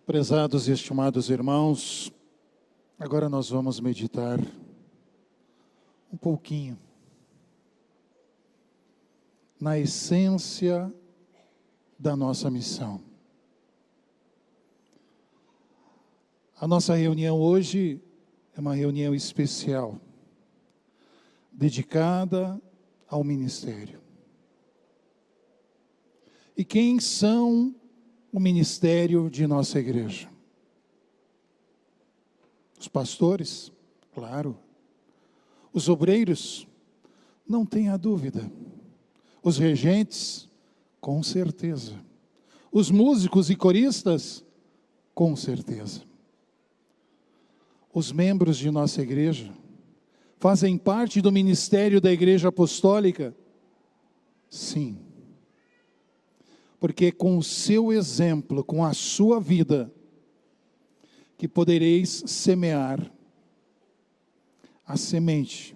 Prezados e estimados irmãos, agora nós vamos meditar um pouquinho na essência da nossa missão. A nossa reunião hoje é uma reunião especial, dedicada ao ministério. E quem são o ministério de nossa igreja? Os pastores, claro. Os obreiros, não tenha dúvida. Os regentes, com certeza. Os músicos e coristas, com certeza. Os membros de nossa igreja fazem parte do ministério da Igreja Apostólica? Sim. Porque com o seu exemplo, com a sua vida, que podereis semear a semente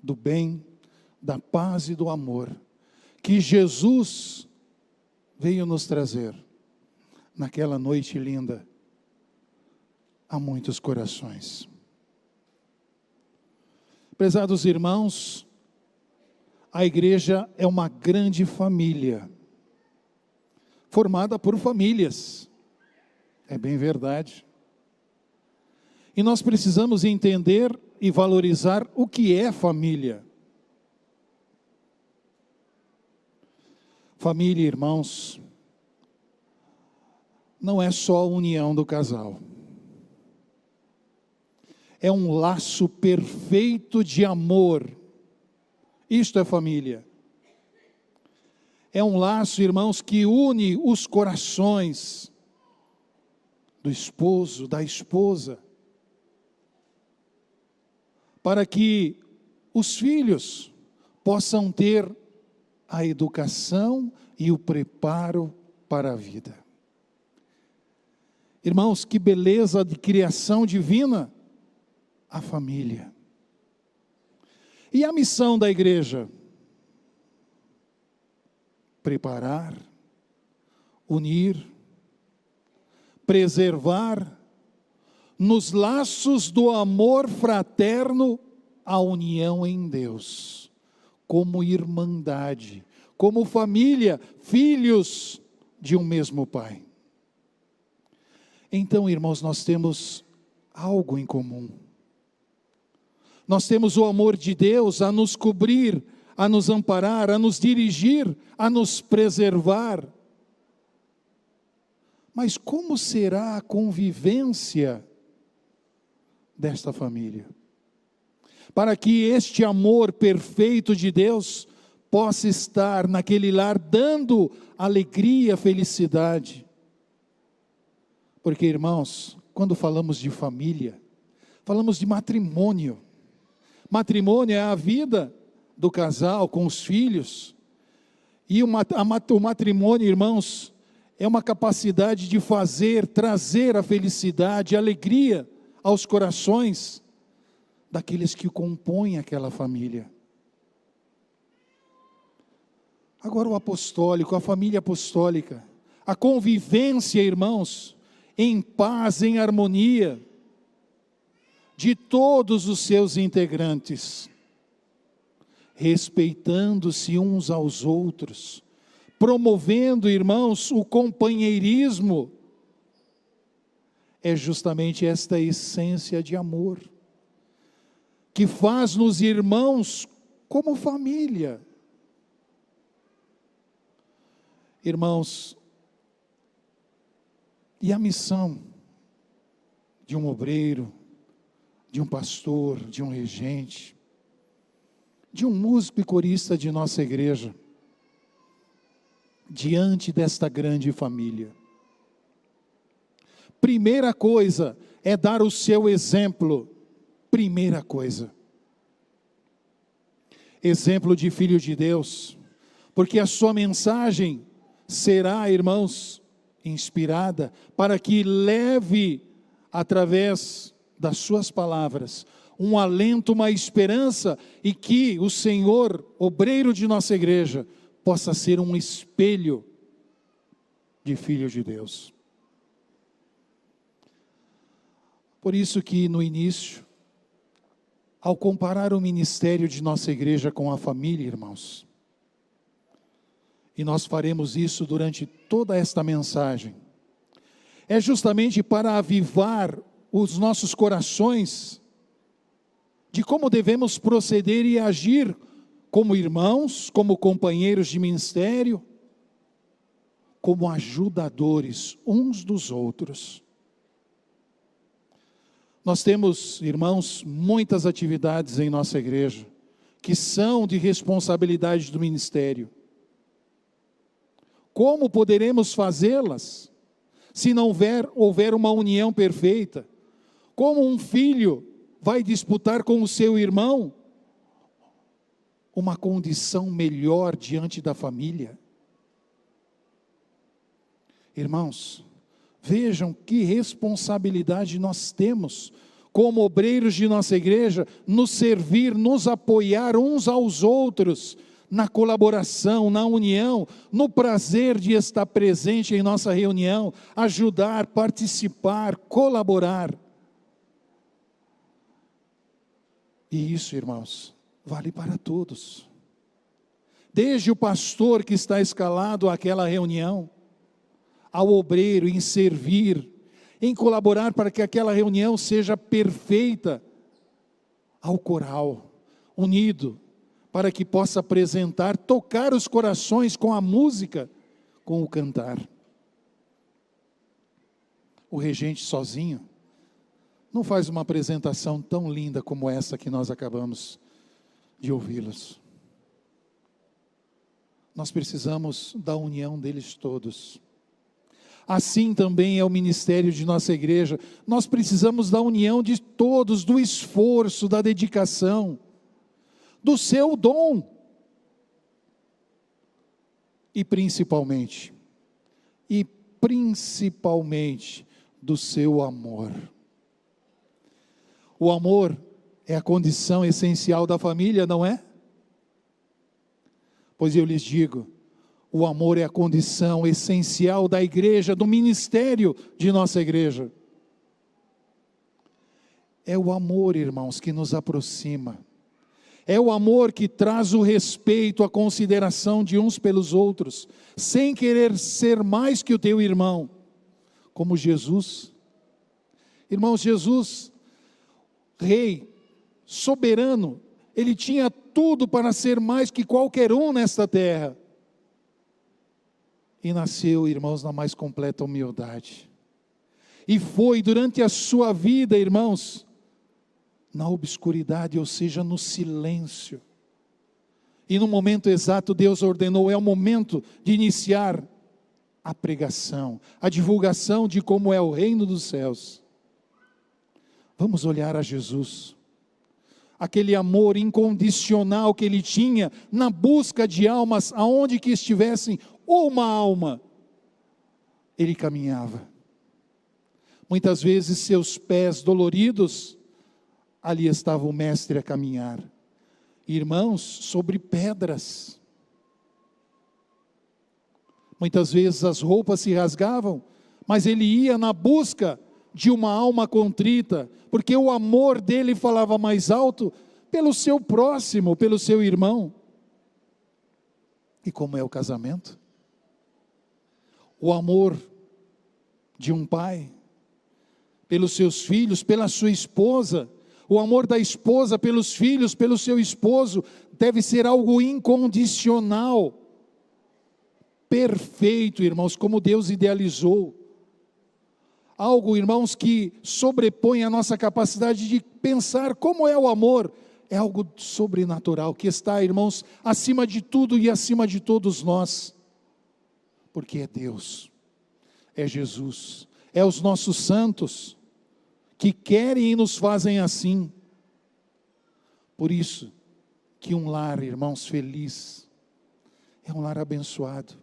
do bem, da paz e do amor, que Jesus veio nos trazer naquela noite linda, a muitos corações. Prezados irmãos, a igreja é uma grande família, formada por famílias, é bem verdade. E nós precisamos entender e valorizar o que é família. Família, irmãos, não é só a união do casal. É um laço perfeito de amor. Isto é família. É um laço, irmãos, que une os corações do esposo, da esposa, para que os filhos possam ter a educação e o preparo para a vida. Irmãos, que beleza de criação divina, a família. E a missão da igreja? Preparar, unir, preservar, nos laços do amor fraterno, a união em Deus, como irmandade, como família, filhos de um mesmo Pai. Então, irmãos, nós temos algo em comum. Nós temos o amor de Deus a nos cobrir, a nos amparar, a nos dirigir, a nos preservar. Mas como será a convivência desta família? Para que este amor perfeito de Deus possa estar naquele lar, dando alegria, felicidade. Porque, irmãos, quando falamos de família, falamos de matrimônio. Matrimônio é a vida do casal com os filhos. E o matrimônio, irmãos, é uma capacidade de trazer a felicidade, a alegria aos corações daqueles que compõem aquela família. Agora o apostólico, a família apostólica, a convivência, irmãos, em paz, em harmonia, de todos os seus integrantes, respeitando-se uns aos outros, promovendo, irmãos, o companheirismo, é justamente esta essência de amor, que faz-nos irmãos como família. Irmãos, e a missão de um obreiro, de um pastor, de um regente, de um músico e corista de nossa igreja, diante desta grande família? Primeira coisa é dar o seu exemplo. Primeira coisa. Exemplo de filho de Deus, porque a sua mensagem será, irmãos, inspirada para que leve, através das suas palavras, um alento, uma esperança, e que o Senhor, obreiro de nossa igreja, possa ser um espelho de filho de Deus. Por isso que no início, ao comparar o ministério de nossa igreja com a família, irmãos, e nós faremos isso durante toda esta mensagem, é justamente para avivar os nossos corações de como devemos proceder e agir como irmãos, como companheiros de ministério, como ajudadores uns dos outros. Nós temos, irmãos, muitas atividades em nossa igreja, que são de responsabilidade do ministério. Como poderemos fazê-las, se não houver uma união perfeita? Como um filho vai disputar com o seu irmão uma condição melhor diante da família? Irmãos, vejam que responsabilidade nós temos, como obreiros de nossa igreja, nos servir, nos apoiar uns aos outros, na colaboração, na união, no prazer de estar presente em nossa reunião, ajudar, participar, colaborar. E isso, irmãos, vale para todos. Desde o pastor que está escalado àquela reunião, ao obreiro em servir, em colaborar para que aquela reunião seja perfeita, ao coral, unido, para que possa apresentar, tocar os corações com a música, com o cantar. O regente sozinho não faz uma apresentação tão linda como essa que nós acabamos de ouvi-los. Nós precisamos da união deles todos. Assim também é o ministério de nossa igreja. Nós precisamos da união de todos, do esforço, da dedicação, do seu dom. E principalmente do seu amor. O amor é a condição essencial da família, não é? Pois eu lhes digo, o amor é a condição essencial da igreja, do ministério de nossa igreja. É o amor, irmãos, que nos aproxima. É o amor que traz o respeito, a consideração de uns pelos outros, sem querer ser mais que o teu irmão, como Jesus. Irmãos, Jesus, rei, soberano, ele tinha tudo para ser mais que qualquer um nesta terra. E nasceu, irmãos, na mais completa humildade. E foi durante a sua vida, irmãos, na obscuridade, ou seja, no silêncio. E no momento exato, Deus ordenou, é o momento de iniciar a pregação, a divulgação de como é o reino dos céus. Vamos olhar a Jesus. Aquele amor incondicional que ele tinha na busca de almas, aonde que estivessem, uma alma, ele caminhava. Muitas vezes seus pés doloridos, ali estava o mestre a caminhar. Irmãos, sobre pedras. Muitas vezes as roupas se rasgavam, mas ele ia na busca de uma alma contrita, porque o amor dele falava mais alto pelo seu próximo, pelo seu irmão. E como é o casamento? O amor de um pai pelos seus filhos, pela sua esposa, o amor da esposa pelos filhos, pelo seu esposo, deve ser algo incondicional, perfeito, irmãos, como Deus idealizou. Algo, irmãos, que sobrepõe a nossa capacidade de pensar como é o amor. É algo sobrenatural, que está, irmãos, acima de tudo e acima de todos nós. Porque é Deus, é Jesus, é os nossos santos, que querem e nos fazem assim. Por isso, que um lar, irmãos, feliz, é um lar abençoado.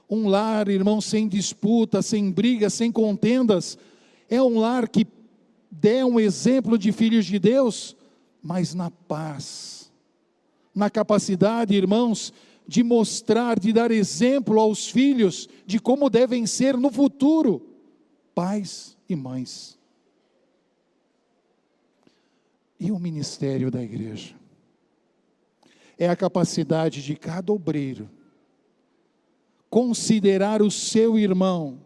Um lar, irmãos, sem disputa, sem brigas, sem contendas, é um lar que dê um exemplo de filhos de Deus, mas na paz, na capacidade, irmãos, de mostrar, de dar exemplo aos filhos, de como devem ser no futuro, pais e mães. e o ministério da igreja. É a capacidade de cada obreiro considerar o seu irmão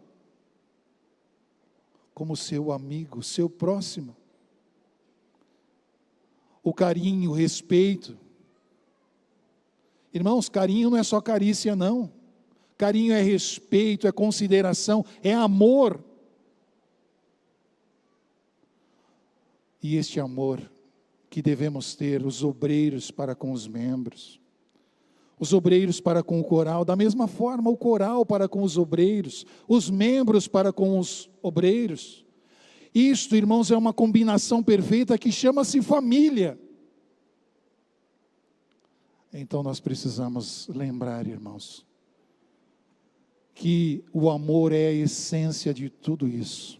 como seu amigo, seu próximo. O carinho, o respeito. Irmãos, carinho não é só carícia, não. Carinho é respeito, é consideração, é amor. E este amor que devemos ter, os obreiros para com os membros, os obreiros para com o coral, da mesma forma o coral para com os obreiros, os membros para com os obreiros. Isto, irmãos, é uma combinação perfeita que chama-se família. Então nós precisamos lembrar, irmãos, que o amor é a essência de tudo isso.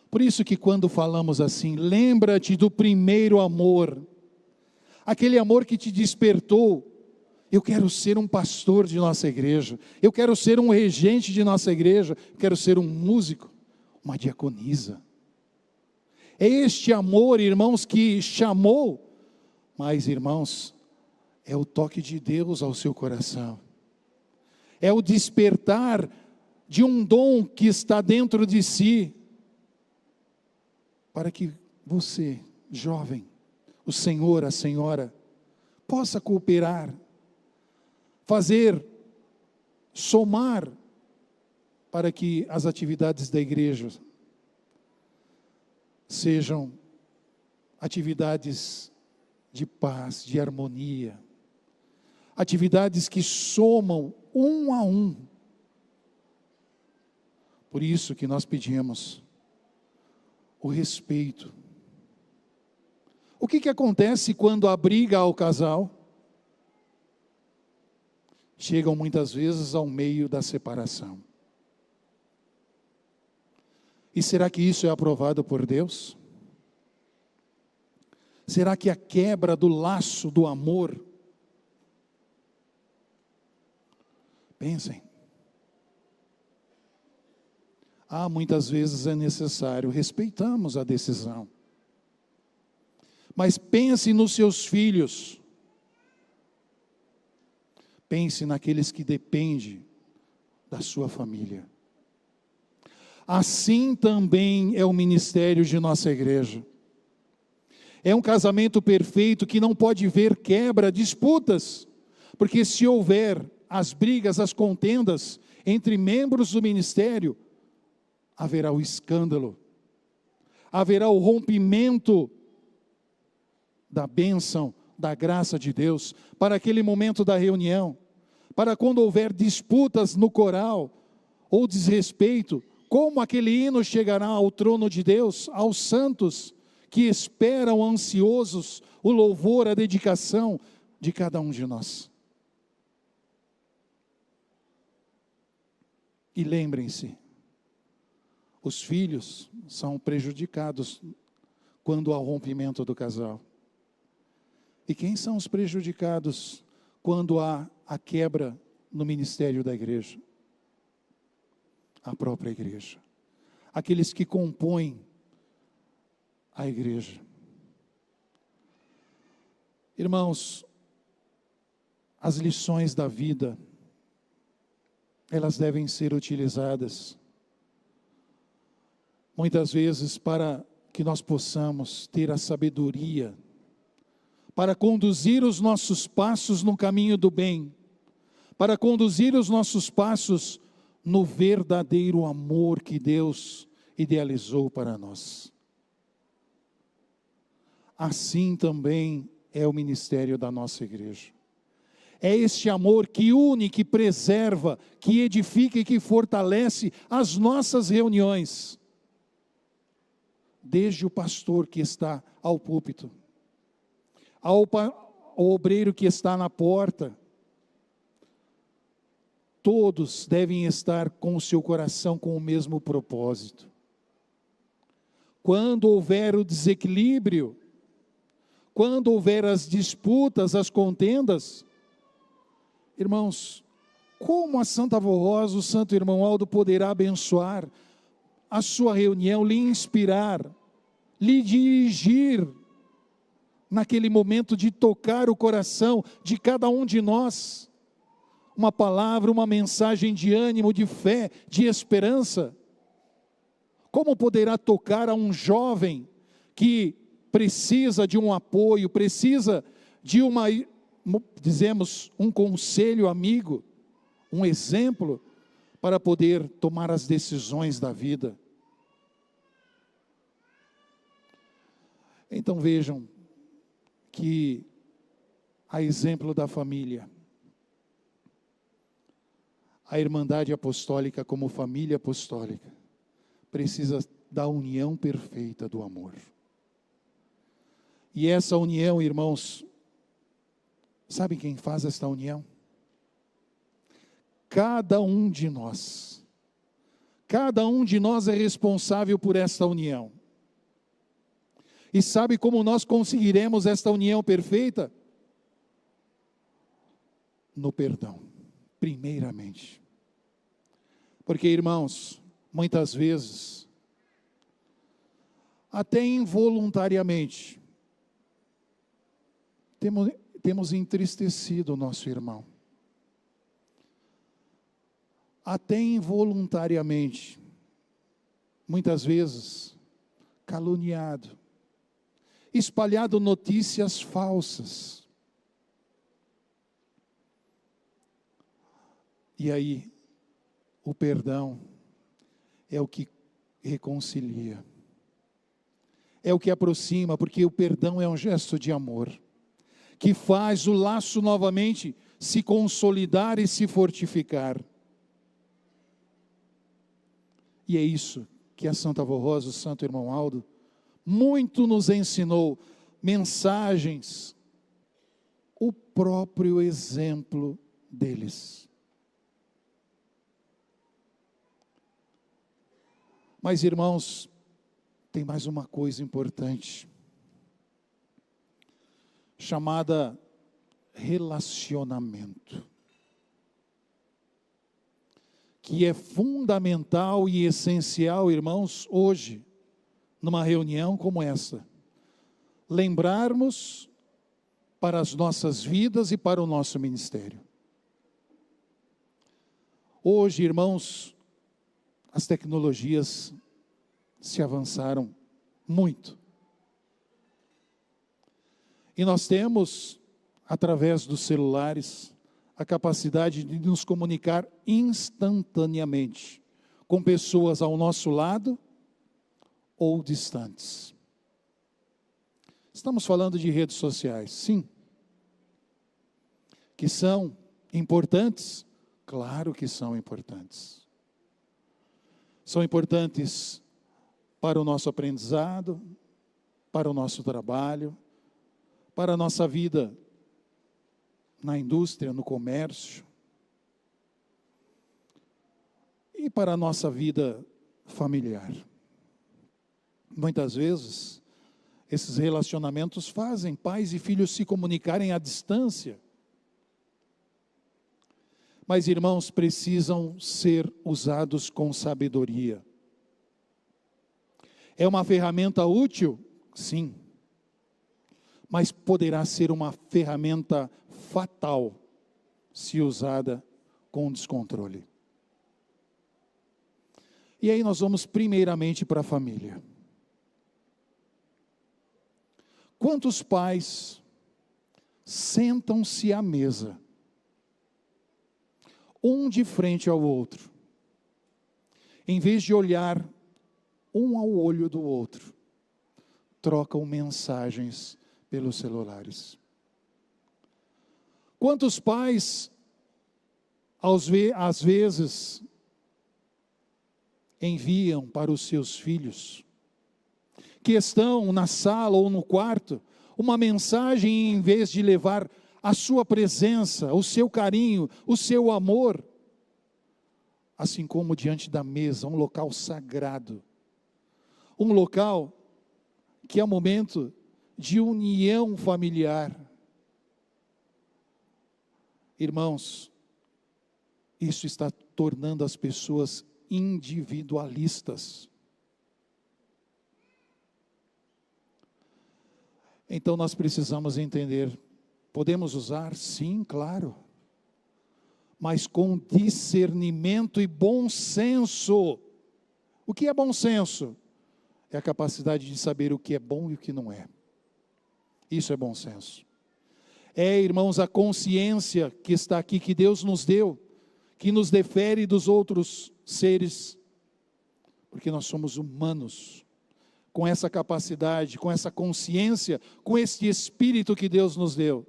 Por isso que quando falamos assim, lembra-te do primeiro amor, aquele amor que te despertou. Eu quero ser um pastor de nossa igreja, eu quero ser um regente de nossa igreja, eu quero ser um músico, uma diaconisa. É este amor, irmãos, que chamou, mas, irmãos, é o toque de Deus ao seu coração, é o despertar de um dom que está dentro de si, para que você, jovem, o senhor, a senhora, possa cooperar, fazer, somar, para que as atividades da igreja sejam atividades de paz, de harmonia, atividades que somam um a um. Por isso que nós pedimos o respeito. O que acontece quando há briga ao casal? Chegam muitas vezes ao meio da separação. E será que isso é aprovado por Deus? Será que a quebra do laço do amor? Pensem. Muitas vezes é necessário, respeitamos a decisão. Mas pense nos seus filhos. Pense naqueles que dependem da sua família. Assim também é o ministério de nossa igreja. É um casamento perfeito que não pode ver quebra, disputas, porque se houver as brigas, as contendas entre membros do ministério, haverá o escândalo, haverá o rompimento da bênção, da graça de Deus, para aquele momento da reunião, para quando houver disputas no coral, ou desrespeito, como aquele hino chegará ao trono de Deus, aos santos, que esperam ansiosos o louvor, a dedicação de cada um de nós. E lembrem-se, os filhos são prejudicados quando há o rompimento do casal. E quem são os prejudicados quando há a quebra no ministério da igreja? A própria igreja. Aqueles que compõem a igreja. Irmãos, as lições da vida, elas devem ser utilizadas muitas vezes para que nós possamos ter a sabedoria para conduzir os nossos passos no caminho do bem, para conduzir os nossos passos no verdadeiro amor que Deus idealizou para nós. Assim também é o ministério da nossa igreja. É este amor que une, que preserva, que edifica e que fortalece as nossas reuniões. Desde o pastor que está ao púlpito, ao obreiro que está na porta, todos devem estar com o seu coração com o mesmo propósito. Quando houver o desequilíbrio, quando houver as disputas, as contendas, irmãos, como a Santa Avó Rosa, o Santo Irmão Aldo poderá abençoar a sua reunião, lhe inspirar, lhe dirigir naquele momento de tocar o coração de cada um de nós. Uma palavra, uma mensagem de ânimo, de fé, de esperança. Como poderá tocar a um jovem que precisa de um apoio, precisa de um conselho amigo, um exemplo, para poder tomar as decisões da vida? Então vejam que, a exemplo da família, a Irmandade Apostólica, como família apostólica, precisa da união perfeita do amor. E essa união, irmãos, sabe quem faz esta união? Cada um de nós. Cada um de nós é responsável por esta união. E sabe como nós conseguiremos esta união perfeita? No perdão, primeiramente. Porque, irmãos, muitas vezes, até involuntariamente, temos entristecido o nosso irmão. Até involuntariamente, muitas vezes, caluniado, espalhado notícias falsas. E aí, o perdão é o que reconcilia, é o que aproxima, porque o perdão é um gesto de amor, que faz o laço novamente se consolidar e se fortificar. E é isso que a Santa Avó Rosa, o Santo Irmão Aldo, muito nos ensinou, mensagens, o próprio exemplo deles. Mas, irmãos, tem mais uma coisa importante, chamada relacionamento, que é fundamental e essencial, irmãos, hoje, numa reunião como essa, lembrarmos para as nossas vidas e para o nosso ministério. Hoje, irmãos, as tecnologias se avançaram muito. E nós temos, através dos celulares, a capacidade de nos comunicar instantaneamente com pessoas ao nosso lado ou distantes. Estamos falando de redes sociais, sim. Que são importantes? Claro que são importantes. São importantes para o nosso aprendizado, para o nosso trabalho, para a nossa vida na indústria, no comércio, e para a nossa vida familiar. Muitas vezes, esses relacionamentos fazem pais e filhos se comunicarem à distância. Mas, irmãos, precisam ser usados com sabedoria. É uma ferramenta útil? Sim. Mas poderá ser uma ferramenta fatal, se usada com descontrole. E aí nós vamos primeiramente para a família. Quantos pais sentam-se à mesa, um de frente ao outro, em vez de olhar um ao olho do outro, trocam mensagens pelos celulares? Quantos pais, às vezes, enviam para os seus filhos, que estão na sala ou no quarto, uma mensagem, em vez de levar a sua presença, o seu carinho, o seu amor, assim como diante da mesa, um local sagrado, um local que é um momento de união familiar. Irmãos, isso está tornando as pessoas individualistas. Então nós precisamos entender, podemos usar? Sim, claro, mas com discernimento e bom senso. O que é bom senso? É a capacidade de saber o que é bom e o que não é. Isso é bom senso. É, irmãos, a consciência que está aqui, que Deus nos deu, que nos difere dos outros seres, porque nós somos humanos, com essa capacidade, com essa consciência, com esse espírito que Deus nos deu.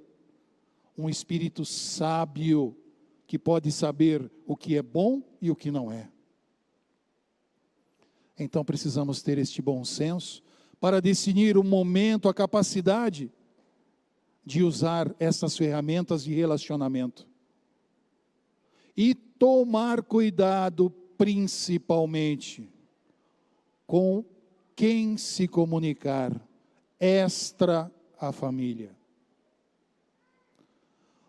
Um espírito sábio, que pode saber o que é bom e o que não é. Então precisamos ter este bom senso, para definir o momento, a capacidade de usar essas ferramentas de relacionamento. E tomar cuidado, principalmente, com quem se comunicar extra a família.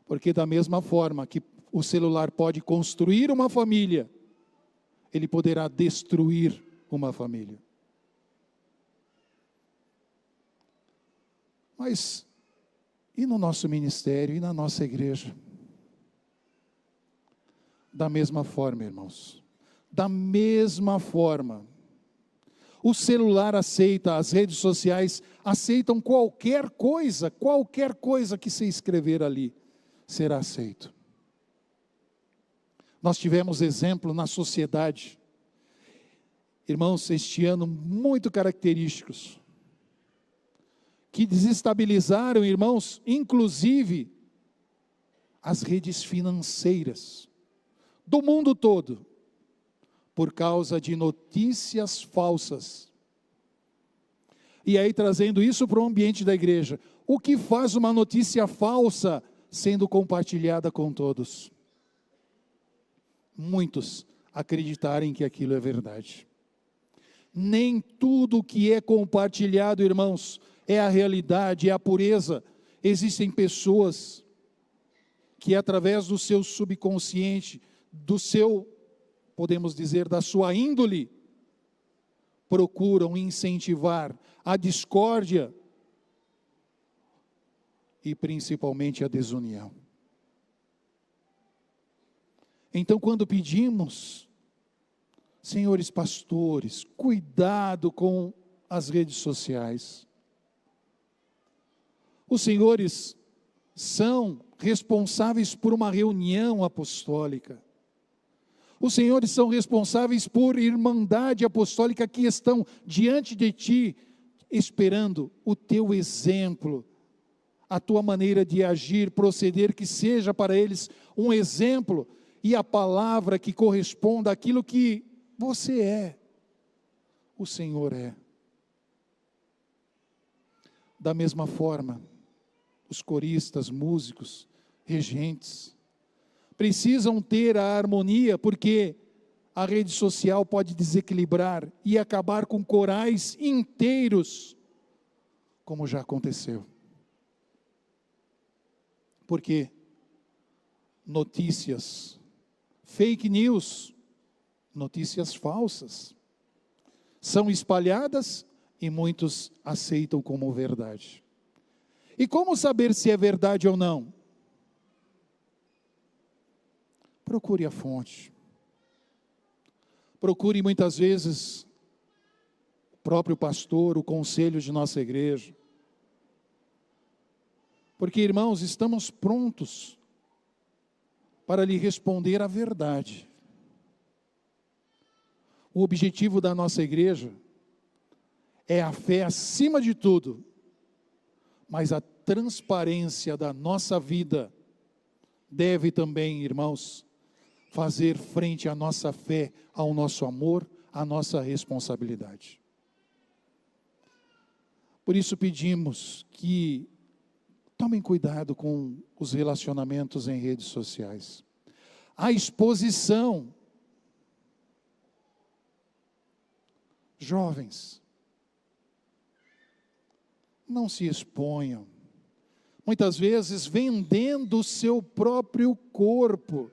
Porque da mesma forma que o celular pode construir uma família, ele poderá destruir uma família. Mas, e no nosso ministério, e na nossa igreja? Da mesma forma, irmãos. Da mesma forma. O celular aceita, as redes sociais aceitam qualquer coisa que se escrever ali, será aceito. Nós tivemos exemplo na sociedade, irmãos, este ano, muito característicos, que desestabilizaram, irmãos, inclusive, as redes financeiras do mundo todo, por causa de notícias falsas. E aí, trazendo isso para o ambiente da igreja, o que faz uma notícia falsa sendo compartilhada com todos? Muitos acreditarem que aquilo é verdade. Nem tudo que é compartilhado, irmãos, é a realidade, é a pureza. Existem pessoas que através do seu subconsciente, do seu, podemos dizer, da sua índole, procuram incentivar a discórdia e principalmente a desunião. Então, quando pedimos, senhores pastores, cuidado com as redes sociais. Os senhores são responsáveis por uma reunião apostólica. Os senhores são responsáveis por irmandade apostólica que estão diante de ti, esperando o teu exemplo, a tua maneira de agir, proceder, que seja para eles um exemplo, e a palavra que corresponda àquilo que você é, o Senhor é. Da mesma forma, os coristas, músicos, regentes, precisam ter a harmonia, porque a rede social pode desequilibrar e acabar com corais inteiros, como já aconteceu. Porque notícias, fake news, notícias falsas, são espalhadas e muitos aceitam como verdade. E como saber se é verdade ou não? Procure a fonte. Procure muitas vezes o próprio pastor, o conselho de nossa igreja. Porque, irmãos, estamos prontos para lhe responder a verdade. O objetivo da nossa igreja é a fé acima de tudo, mas a transparência da nossa vida deve também, irmãos, fazer frente à nossa fé, ao nosso amor, à nossa responsabilidade. Por isso pedimos que tomem cuidado com os relacionamentos em redes sociais. A exposição. Jovens, não se exponham. Muitas vezes vendendo o seu próprio corpo.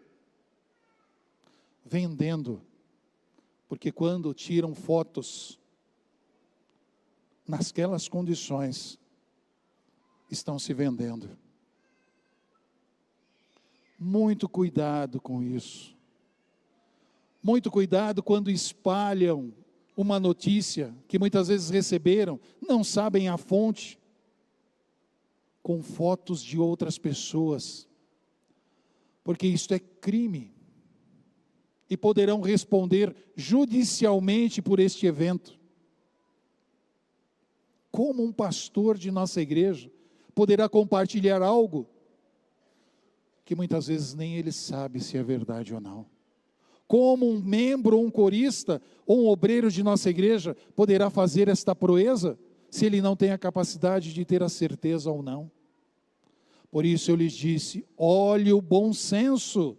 Vendendo. Porque quando tiram fotos, nasquelas condições, estão se vendendo. Muito cuidado com isso. Muito cuidado quando espalham uma notícia que muitas vezes receberam, não sabem a fonte, com fotos de outras pessoas, porque isto é crime, e poderão responder judicialmente por este evento. Como um pastor de nossa igreja poderá compartilhar algo que muitas vezes nem ele sabe se é verdade ou não? Como um membro, um corista, ou um obreiro de nossa igreja poderá fazer esta proeza, se ele não tem a capacidade de ter a certeza ou não? Por isso eu lhes disse, olhe o bom senso,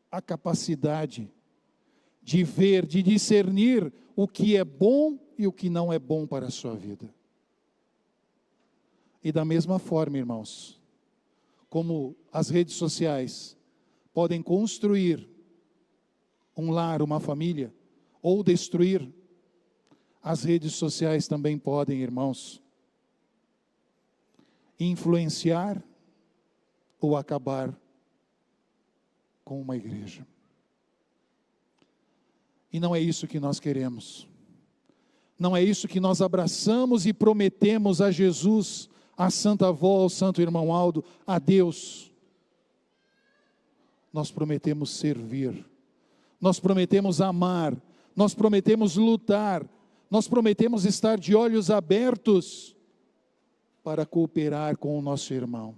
a capacidade de ver, de discernir o que é bom e o que não é bom para a sua vida. E da mesma forma, irmãos, como as redes sociais podem construir um lar, uma família, ou destruir, as redes sociais também podem, irmãos, influenciar ou acabar com uma igreja. E não é isso que nós queremos. Não é isso que nós abraçamos e prometemos a Jesus, a Santa Avó, ao Santo Irmão Aldo, a Deus. Nós prometemos servir, nós prometemos amar, nós prometemos lutar, nós prometemos estar de olhos abertos para cooperar com o nosso irmão.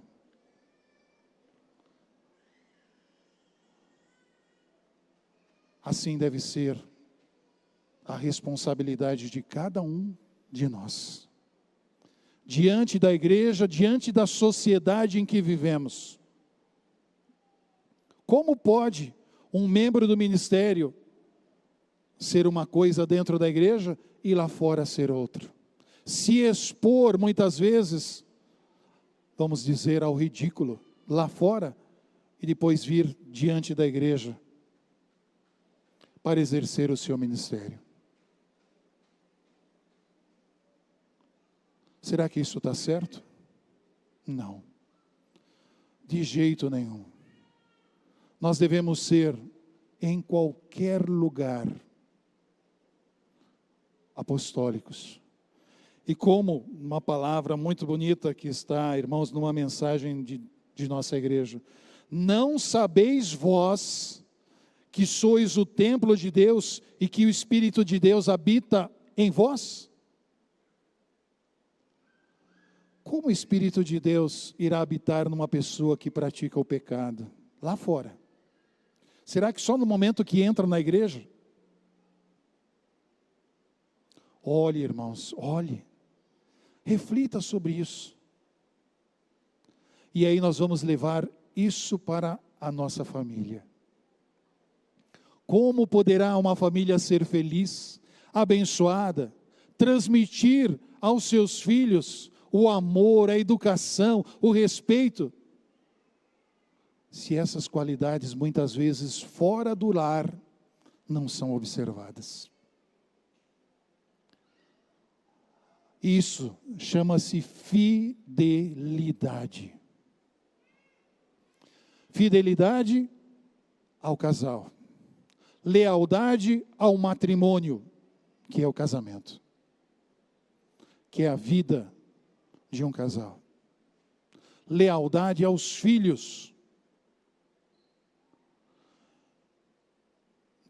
Assim deve ser a responsabilidade de cada um de nós. Diante da igreja, diante da sociedade em que vivemos. Como pode um membro do ministério ser uma coisa dentro da igreja e lá fora ser outra? Se expor muitas vezes, vamos dizer, ao ridículo lá fora e depois vir diante da igreja para exercer o seu ministério. Será que isso está certo? Não. De jeito nenhum. Nós devemos ser, em qualquer lugar, apostólicos. E como uma palavra muito bonita que está, irmãos, numa mensagem de nossa igreja. Não sabeis vós que sois o templo de Deus e que o Espírito de Deus habita em vós? Como o Espírito de Deus irá habitar numa pessoa que pratica o pecado? Lá fora. Será que só no momento que entra na igreja? Olhe, irmãos, olhe. Reflita sobre isso. E aí nós vamos levar isso para a nossa família. Como poderá uma família ser feliz, abençoada, transmitir aos seus filhos o amor, a educação, o respeito, se essas qualidades muitas vezes fora do lar não são observadas? Isso chama-se fidelidade. Fidelidade ao casal. Lealdade ao matrimônio, que é o casamento. Que é a vida de um casal. Lealdade aos filhos.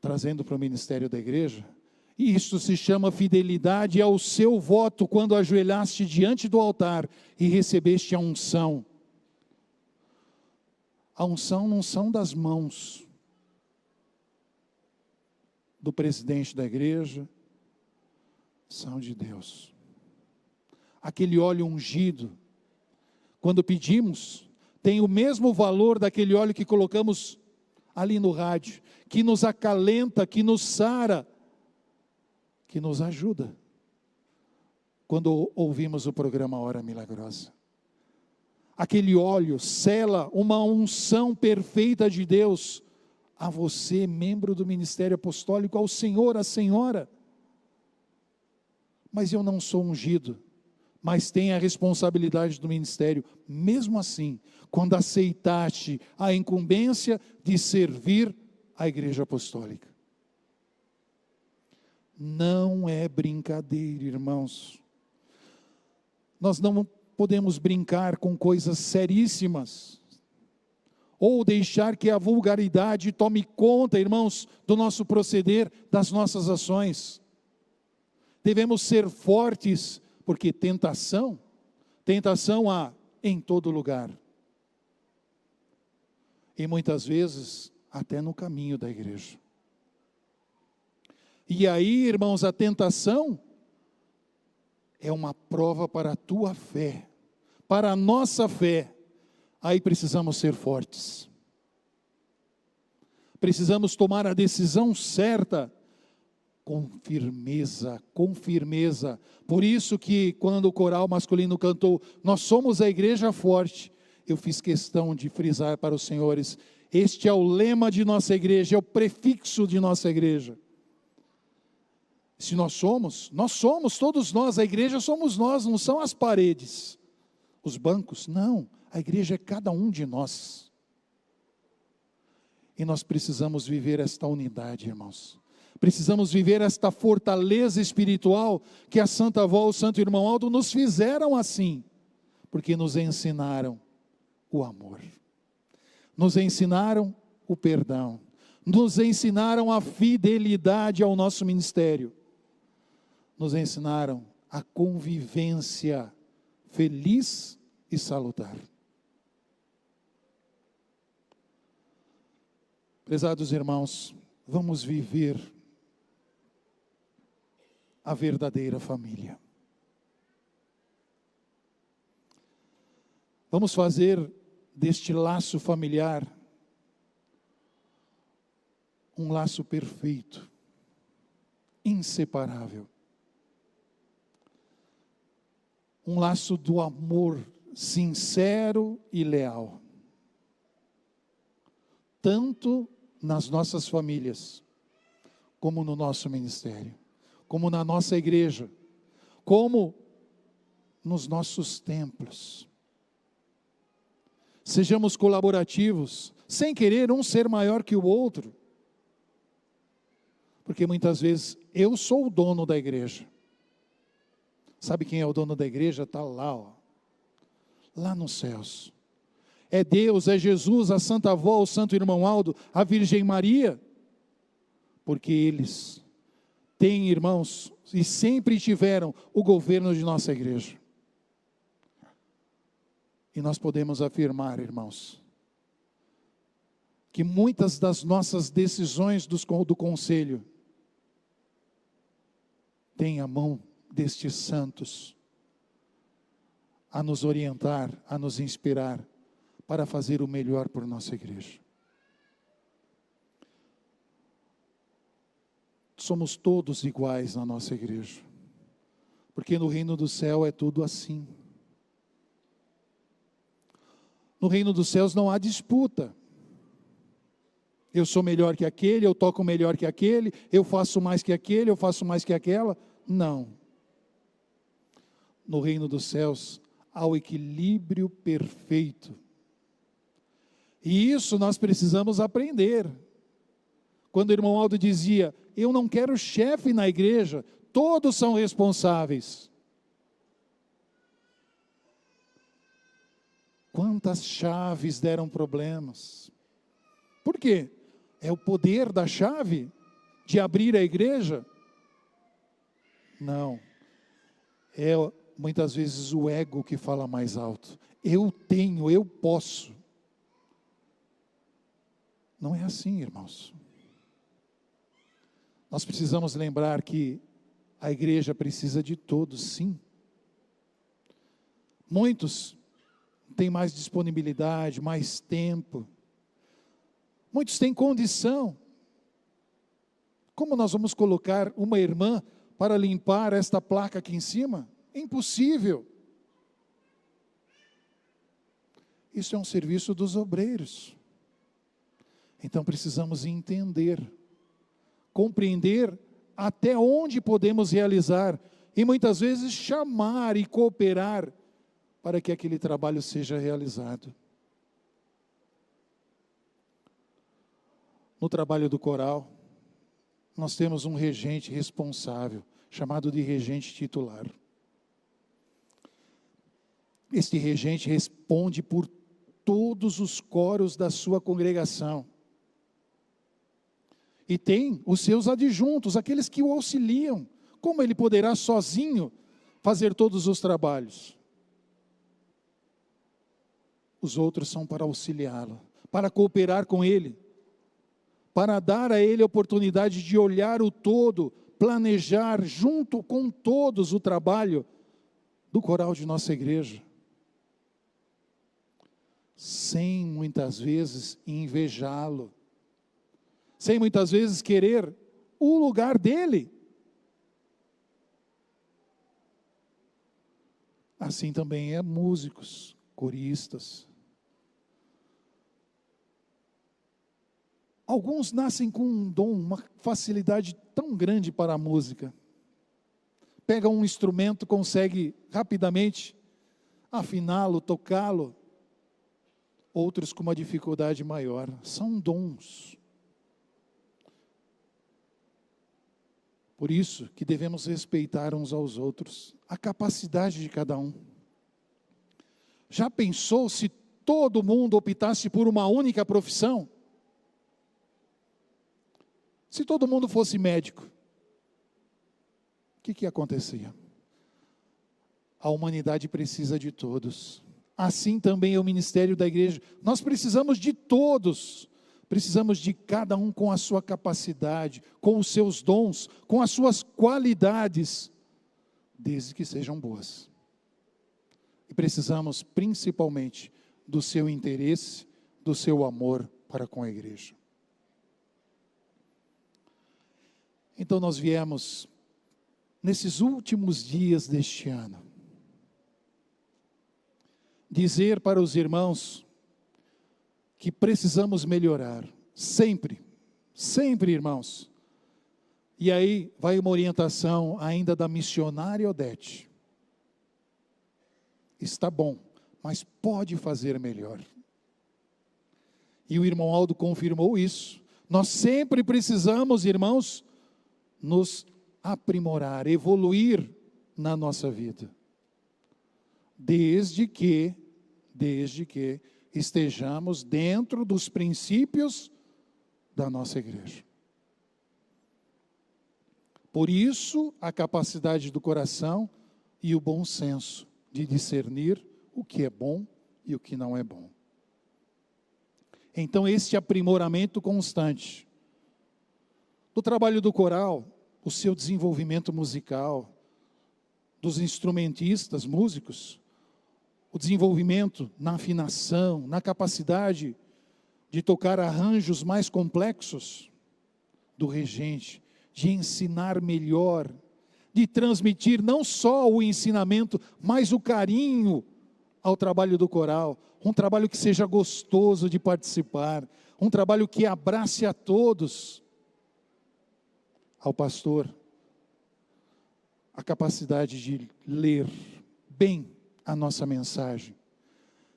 Trazendo para o ministério da igreja, e isso se chama fidelidade ao seu voto quando ajoelhaste diante do altar e recebeste a unção. A unção não são das mãos do presidente da igreja, são de Deus. Aquele óleo ungido, quando pedimos, tem o mesmo valor daquele óleo que colocamos ali no rádio, que nos acalenta, que nos sara, que nos ajuda, quando ouvimos o programa Hora Milagrosa. Aquele óleo sela uma unção perfeita de Deus a você, membro do ministério apostólico, ao senhor, à senhora. Mas eu não sou ungido, mas tem a responsabilidade do ministério. Mesmo assim, quando aceitaste a incumbência de servir a igreja apostólica. Não é brincadeira, irmãos. Nós não podemos brincar com coisas seríssimas, ou deixar que a vulgaridade tome conta, irmãos, do nosso proceder, das nossas ações. Devemos ser fortes, porque tentação há em todo lugar. E muitas vezes, até no caminho da igreja. E aí, irmãos, a tentação é uma prova para a tua fé, para a nossa fé. Aí precisamos ser fortes. Precisamos tomar a decisão certa, com firmeza, com firmeza. Por isso que quando o coral masculino cantou, nós somos a igreja forte, eu fiz questão de frisar para os senhores, este é o lema de nossa igreja, é o prefixo de nossa igreja. Se nós somos, todos nós, a igreja somos nós, não são as paredes, os bancos, não, a igreja é cada um de nós. E nós precisamos viver esta unidade, irmãos. Precisamos viver esta fortaleza espiritual que a Santa Avó, o Santo Irmão Aldo nos fizeram assim, porque nos ensinaram o amor, nos ensinaram o perdão, nos ensinaram a fidelidade ao nosso ministério, nos ensinaram a convivência feliz e salutar. Prezados irmãos, vamos viver a verdadeira família. Vamos fazer deste laço familiar um laço perfeito, inseparável. Um laço do amor sincero e leal. Tanto nas nossas famílias, como no nosso ministério, como na nossa igreja, como nos nossos templos. Sejamos colaborativos, sem querer um ser maior que o outro. Porque muitas vezes eu sou o dono da igreja. Sabe quem é o dono da igreja? Está lá, ó, lá nos céus. É Deus, é Jesus, a Santa Avó, o Santo Irmão Aldo, a Virgem Maria. Porque eles têm, irmãos, e sempre tiveram o governo de nossa igreja. E nós podemos afirmar, irmãos, que muitas das nossas decisões do conselho têm a mão destes santos a nos orientar, a nos inspirar para fazer o melhor por nossa igreja. Somos todos iguais na nossa igreja, porque no reino do céu é tudo assim. No reino dos céus não há disputa. Eu sou melhor que aquele, eu toco melhor que aquele, eu faço mais que aquele, eu faço mais que aquela. Não. No reino dos céus há o equilíbrio perfeito. E isso nós precisamos aprender. Quando o irmão Aldo dizia, eu não quero chefe na igreja, todos são responsáveis. Quantas chaves deram problemas? Por quê? É o poder da chave de abrir a igreja? Não. É muitas vezes o ego que fala mais alto. Eu tenho, eu posso. Não é assim, irmãos. Nós precisamos lembrar que a igreja precisa de todos, sim. Muitos têm mais disponibilidade, mais tempo. Muitos têm condição. Como nós vamos colocar uma irmã para limpar esta placa aqui em cima? É impossível. Isso é um serviço dos obreiros. Então precisamos entender, compreender até onde podemos realizar e muitas vezes chamar e cooperar para que aquele trabalho seja realizado. No trabalho do coral, nós temos um regente responsável, chamado de regente titular. Este regente responde por todos os coros da sua congregação. E tem os seus adjuntos, aqueles que o auxiliam. Como ele poderá sozinho fazer todos os trabalhos? Os outros são para auxiliá-lo, para cooperar com ele, para dar a ele a oportunidade de olhar o todo, planejar junto com todos o trabalho do coral de nossa igreja. Sem muitas vezes invejá-lo, sem muitas vezes querer o lugar dele. Assim também é músicos, coristas. Alguns nascem com um dom, uma facilidade tão grande para a música. Pega um instrumento, consegue rapidamente afiná-lo, tocá-lo. Outros com uma dificuldade maior. São dons. Por isso que devemos respeitar uns aos outros, a capacidade de cada um. Já pensou se todo mundo optasse por uma única profissão? Se todo mundo fosse médico, o que acontecia? A humanidade precisa de todos. Assim também é o ministério da igreja. Nós precisamos de todos. Precisamos de cada um com a sua capacidade, com os seus dons, com as suas qualidades, desde que sejam boas. E precisamos principalmente do seu interesse, do seu amor para com a igreja. Então nós viemos, nesses últimos dias deste ano, dizer para os irmãos que precisamos melhorar, sempre, irmãos. E aí vai uma orientação ainda da missionária Odete. Está bom, mas pode fazer melhor. E o irmão Aldo confirmou isso. Nós sempre precisamos, irmãos, nos aprimorar, evoluir na nossa vida. Desde que estejamos dentro dos princípios da nossa igreja. Por isso, a capacidade do coração e o bom senso de discernir o que é bom e o que não é bom. Então, este aprimoramento constante do trabalho do coral, o seu desenvolvimento musical, dos instrumentistas, músicos, o desenvolvimento na afinação, na capacidade de tocar arranjos mais complexos do regente, de ensinar melhor, de transmitir não só o ensinamento, mas o carinho ao trabalho do coral, um trabalho que seja gostoso de participar, um trabalho que abrace a todos. Ao pastor, a capacidade de ler bem a nossa mensagem,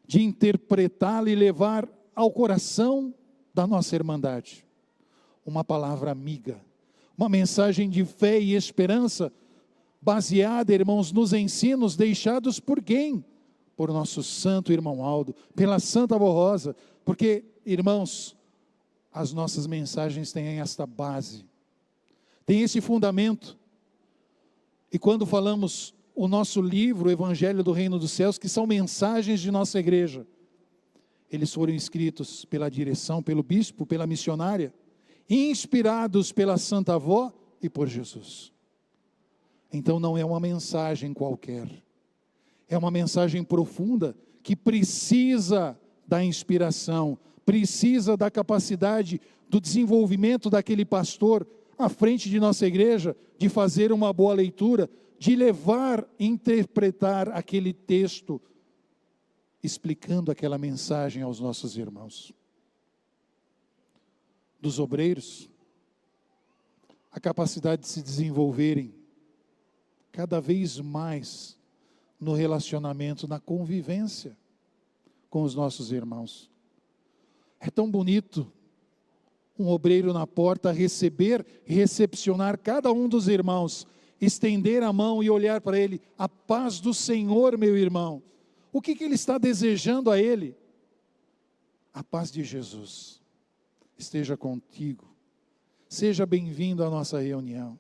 de interpretá-la e levar ao coração da nossa irmandade uma palavra amiga, uma mensagem de fé e esperança, baseada, irmãos, nos ensinos deixados por quem? Por nosso santo irmão Aldo, pela Santa Avó Rosa, porque, irmãos, as nossas mensagens têm esta base, tem esse fundamento. E quando falamos o nosso livro, o Evangelho do Reino dos Céus, que são mensagens de nossa igreja, eles foram escritos pela direção, pelo bispo, pela missionária, inspirados pela Santa Avó e por Jesus. Então não é uma mensagem qualquer, é uma mensagem profunda, que precisa da inspiração, precisa da capacidade do desenvolvimento daquele pastor à frente de nossa igreja, de fazer uma boa leitura, de levar, interpretar aquele texto, explicando aquela mensagem aos nossos irmãos. Dos obreiros, a capacidade de se desenvolverem cada vez mais no relacionamento, na convivência com os nossos irmãos. É tão bonito um obreiro na porta receber e recepcionar cada um dos irmãos, estender a mão e olhar para ele: a paz do Senhor, meu irmão. O que ele está desejando a ele? A paz de Jesus esteja contigo. Seja bem-vindo à nossa reunião.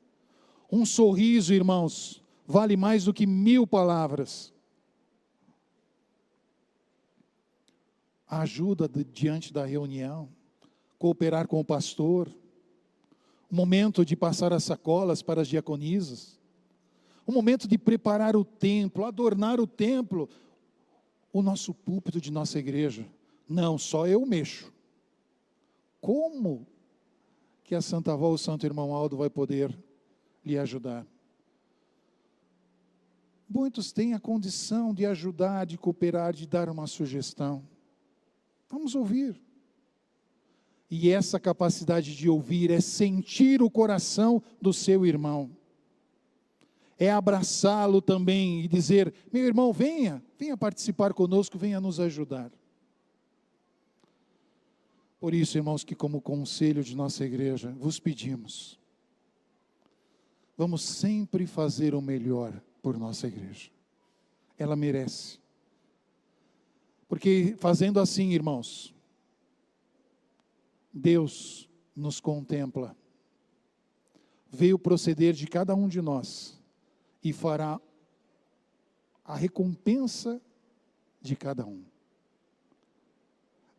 Um sorriso, irmãos, vale mais do que 1000 palavras. A ajuda diante da reunião, cooperar com o pastor, o momento de passar as sacolas para as diaconisas, o momento de preparar o templo, adornar o templo, o nosso púlpito de nossa igreja. Não, só eu mexo. Como que a Santa Avó, o Santo Irmão Aldo, vai poder lhe ajudar? Muitos têm a condição de ajudar, de cooperar, de dar uma sugestão. Vamos ouvir. E essa capacidade de ouvir é sentir o coração do seu irmão. É abraçá-lo também e dizer: meu irmão, venha participar conosco, venha nos ajudar. Por isso, irmãos, que como conselho de nossa igreja, vos pedimos, vamos sempre fazer o melhor por nossa igreja. Ela merece. Porque fazendo assim, irmãos, Deus nos contempla, vê o proceder de cada um de nós e fará a recompensa de cada um.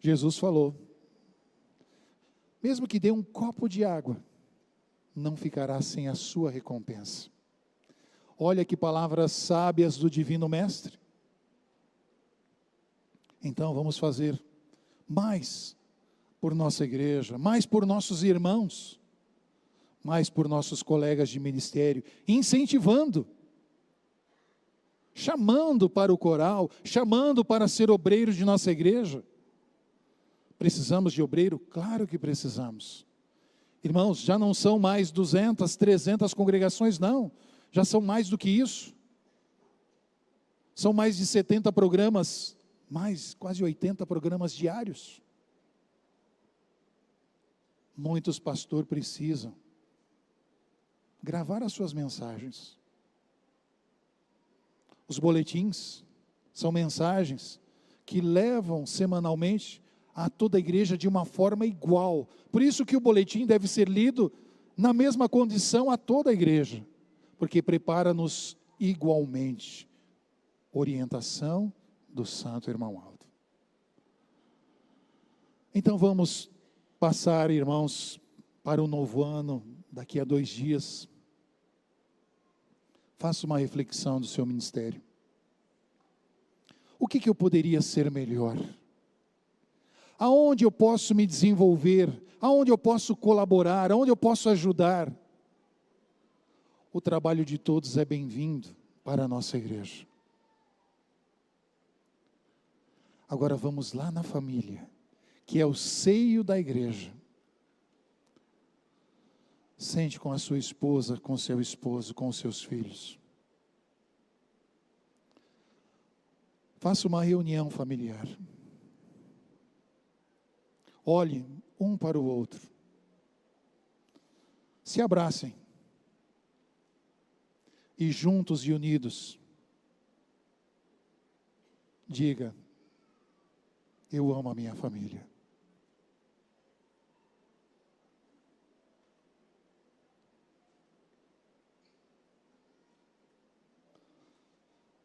Jesus falou: mesmo que dê um copo de água, não ficará sem a sua recompensa. Olha que palavras sábias do Divino Mestre. Então vamos fazer mais por nossa igreja, mais por nossos irmãos, mais por nossos colegas de ministério, incentivando, chamando para o coral, chamando para ser obreiro de nossa igreja. Precisamos de obreiro? Claro que precisamos. Irmãos, já não são mais 200, 300 congregações, não. Já são mais do que isso. São mais de 70 programas, quase 80 programas diários. Muitos pastores precisam gravar as suas mensagens. Os boletins são mensagens que levam semanalmente a toda a igreja de uma forma igual. Por isso que o boletim deve ser lido na mesma condição a toda a igreja, porque prepara-nos igualmente. Orientação do Santo Irmão Aldo. Então vamos passar, irmãos, para o novo ano, daqui a 2 dias. Faça uma reflexão do seu ministério. O que eu poderia ser melhor? Aonde eu posso me desenvolver? Aonde eu posso colaborar? Aonde eu posso ajudar? O trabalho de todos é bem-vindo para a nossa igreja. Agora vamos lá na família, que é o seio da igreja. Sente com a sua esposa, com seu esposo, com os seus filhos. Faça uma reunião familiar. Olhe um para o outro. Se abracem. E juntos e unidos, diga: eu amo a minha família.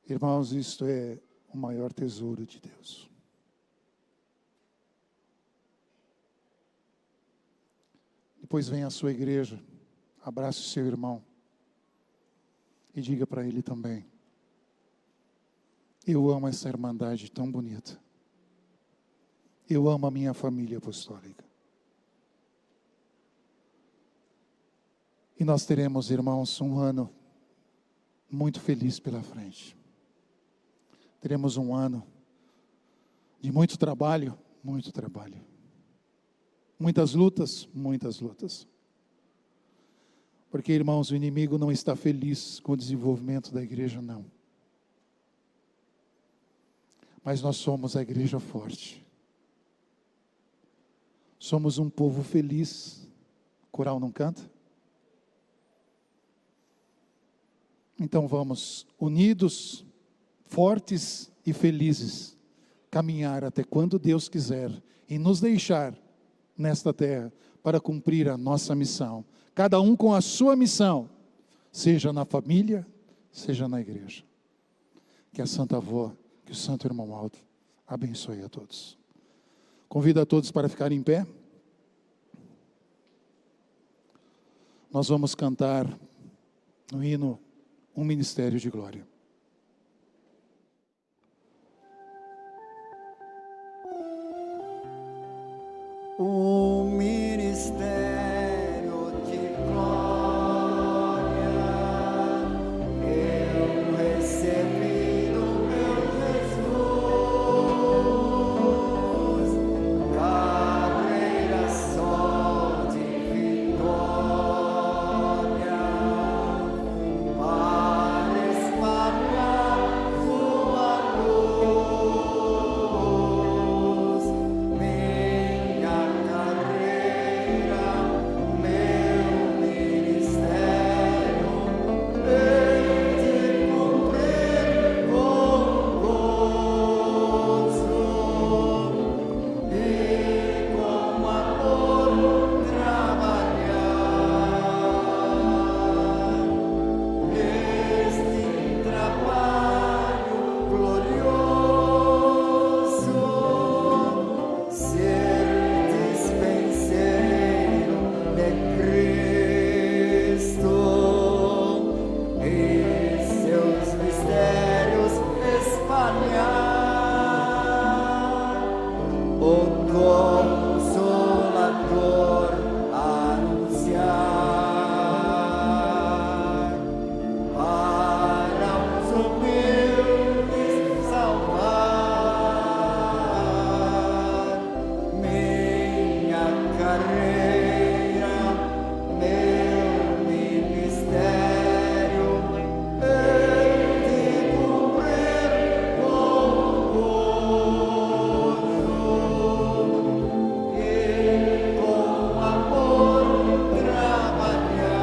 Irmãos, isto é o maior tesouro de Deus. Depois vem a sua igreja, abrace o seu irmão e diga para ele também: eu amo essa irmandade tão bonita. Eu amo a minha família apostólica. E nós teremos, irmãos, um ano muito feliz pela frente. Teremos um ano de muito trabalho, muito trabalho. Muitas lutas, muitas lutas. Porque, irmãos, o inimigo não está feliz com o desenvolvimento da igreja, não. Mas nós somos a igreja forte. Somos um povo feliz. O coral não canta? Então vamos, unidos, fortes e felizes, caminhar até quando Deus quiser e nos deixar nesta terra para cumprir a nossa missão. Cada um com a sua missão, seja na família, seja na igreja. Que a Santa Avó, que o Santo Irmão Aldo abençoe a todos. Convido a todos para ficarem em pé. Nós vamos cantar no hino Um Ministério de Glória. Um ministério de glória eu recebi do meu Jesus, carreira só de vitória, para espalhar sua luz, minha carreira, meu ministério, hei de cumprir com gozo e com amor trabalhar este trabalho glorioso, ser dispenseiro de Cristo e seus mistérios espalhar, o Consolador anunciar, para os humildes salvar, minha carreira, meu ministério, hei de cumprir com gozo e com amor trabalhar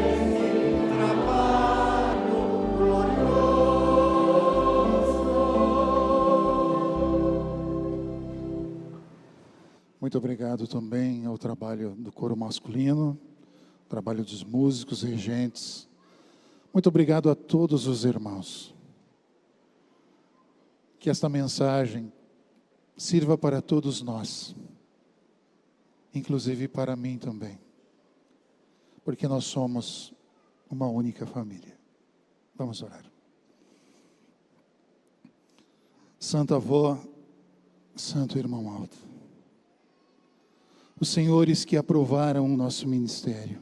neste trabalho glorioso. Muito obrigado também ao trabalho do coro masculino, trabalho dos músicos, regentes. Muito obrigado a todos os irmãos. Que esta mensagem sirva para todos nós, inclusive para mim também, porque nós somos uma única família. Vamos orar. Santa Avó, Santo Irmão Aldo, os senhores que aprovaram o nosso ministério,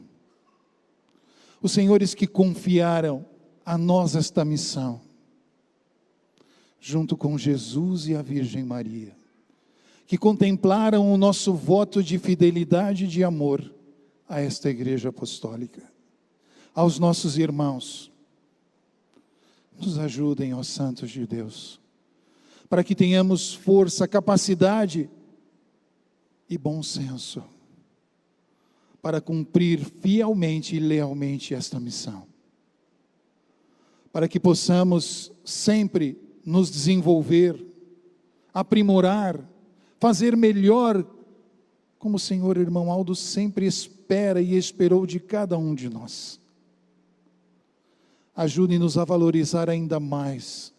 os senhores que confiaram a nós esta missão, junto com Jesus e a Virgem Maria, que contemplaram o nosso voto de fidelidade e de amor a esta igreja apostólica, aos nossos irmãos, nos ajudem, ó santos de Deus, para que tenhamos força, capacidade e bom senso para cumprir fielmente e lealmente esta missão, para que possamos sempre nos desenvolver, aprimorar, fazer melhor, como o Senhor Irmão Aldo sempre espera e esperou de cada um de nós. Ajude-nos a valorizar ainda mais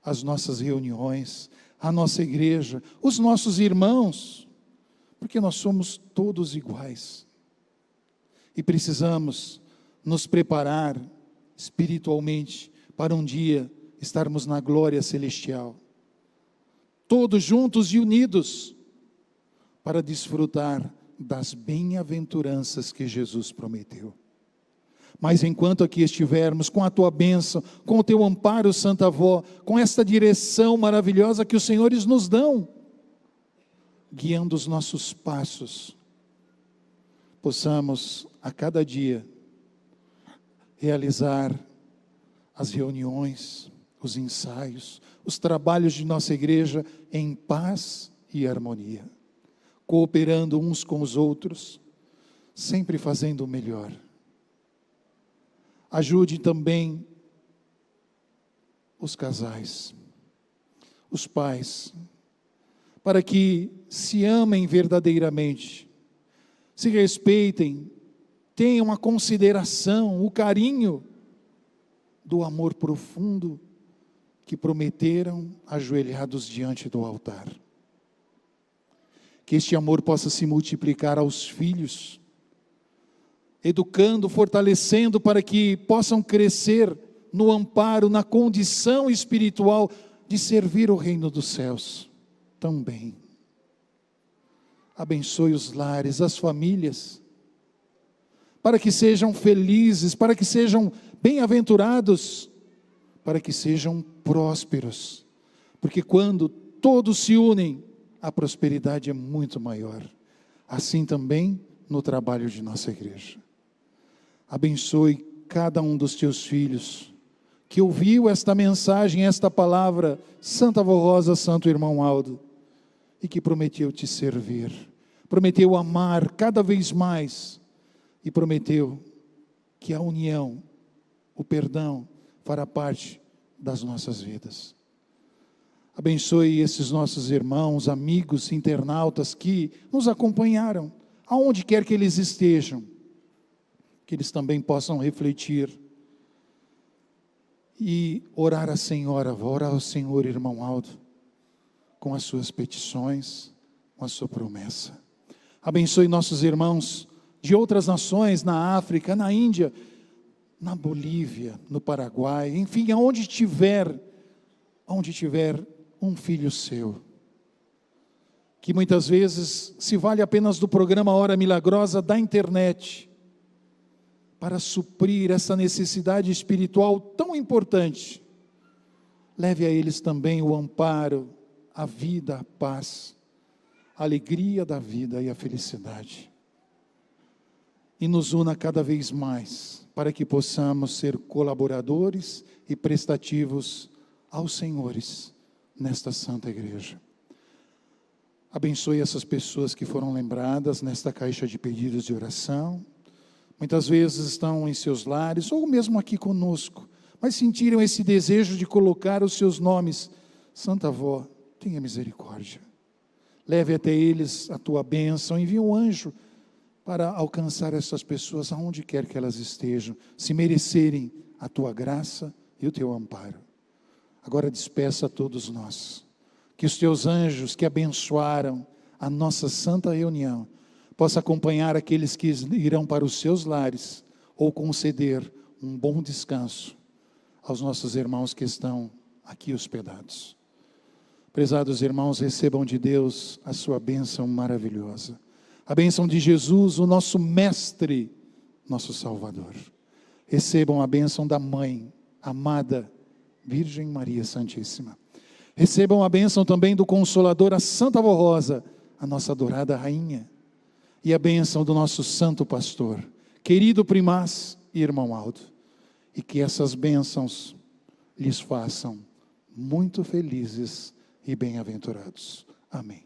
as nossas reuniões, a nossa igreja, os nossos irmãos, porque nós somos todos iguais. E precisamos nos preparar espiritualmente para um dia estarmos na glória celestial, todos juntos e unidos, para desfrutar das bem-aventuranças que Jesus prometeu. Mas enquanto aqui estivermos, com a tua bênção, com o teu amparo, Santa Avó, com esta direção maravilhosa que os senhores nos dão, guiando os nossos passos, possamos a cada dia realizar as reuniões, os ensaios, os trabalhos de nossa igreja em paz e harmonia, cooperando uns com os outros, sempre fazendo o melhor. Ajude também os casais, os pais, para que se amem verdadeiramente, se respeitem, tenham a consideração, o carinho do amor profundo que prometeram ajoelhados diante do altar. Que este amor possa se multiplicar aos filhos, educando, fortalecendo para que possam crescer no amparo, na condição espiritual de servir o reino dos céus também. Abençoe os lares, as famílias, para que sejam felizes, para que sejam bem-aventurados, para que sejam prósperos, porque quando todos se unem, a prosperidade é muito maior. Assim também no trabalho de nossa igreja. Abençoe cada um dos teus filhos que ouviu esta mensagem, esta palavra, Santa Avó Rosa, Santo Irmão Aldo, e que prometeu te servir, prometeu amar cada vez mais, e prometeu que a união, o perdão, fará parte das nossas vidas. Abençoe esses nossos irmãos, amigos, internautas que nos acompanharam, aonde quer que eles estejam, que eles também possam refletir e orar a Senhora, orar ao Senhor, irmão Aldo, com as suas petições, com a sua promessa. Abençoe nossos irmãos de outras nações, na África, na Índia, na Bolívia, no Paraguai, enfim, aonde tiver um filho seu, que muitas vezes se vale apenas do programa Hora Milagrosa da internet, para suprir essa necessidade espiritual tão importante. Leve a eles também o amparo, a vida, a paz, a alegria da vida e a felicidade. E nos una cada vez mais, para que possamos ser colaboradores e prestativos aos senhores nesta Santa Igreja. Abençoe essas pessoas que foram lembradas nesta caixa de pedidos de oração. Muitas vezes estão em seus lares, ou mesmo aqui conosco, mas sentiram esse desejo de colocar os seus nomes. Santa Avó, tenha misericórdia. Leve até eles a tua bênção, envie um anjo para alcançar essas pessoas aonde quer que elas estejam, se merecerem a tua graça e o teu amparo. Agora despeça a todos nós, que os teus anjos que abençoaram a nossa santa reunião, possa acompanhar aqueles que irão para os seus lares, ou conceder um bom descanso aos nossos irmãos que estão aqui hospedados. Prezados irmãos, recebam de Deus a sua bênção maravilhosa, a bênção de Jesus, o nosso Mestre, nosso Salvador. Recebam a bênção da Mãe, amada Virgem Maria Santíssima. Recebam a bênção também do Consolador, a Santa Avó Rosa, a nossa adorada Rainha. E a bênção do nosso Santo Pastor, querido Primaz e irmão Aldo. E que essas bênçãos lhes façam muito felizes e bem-aventurados. Amém.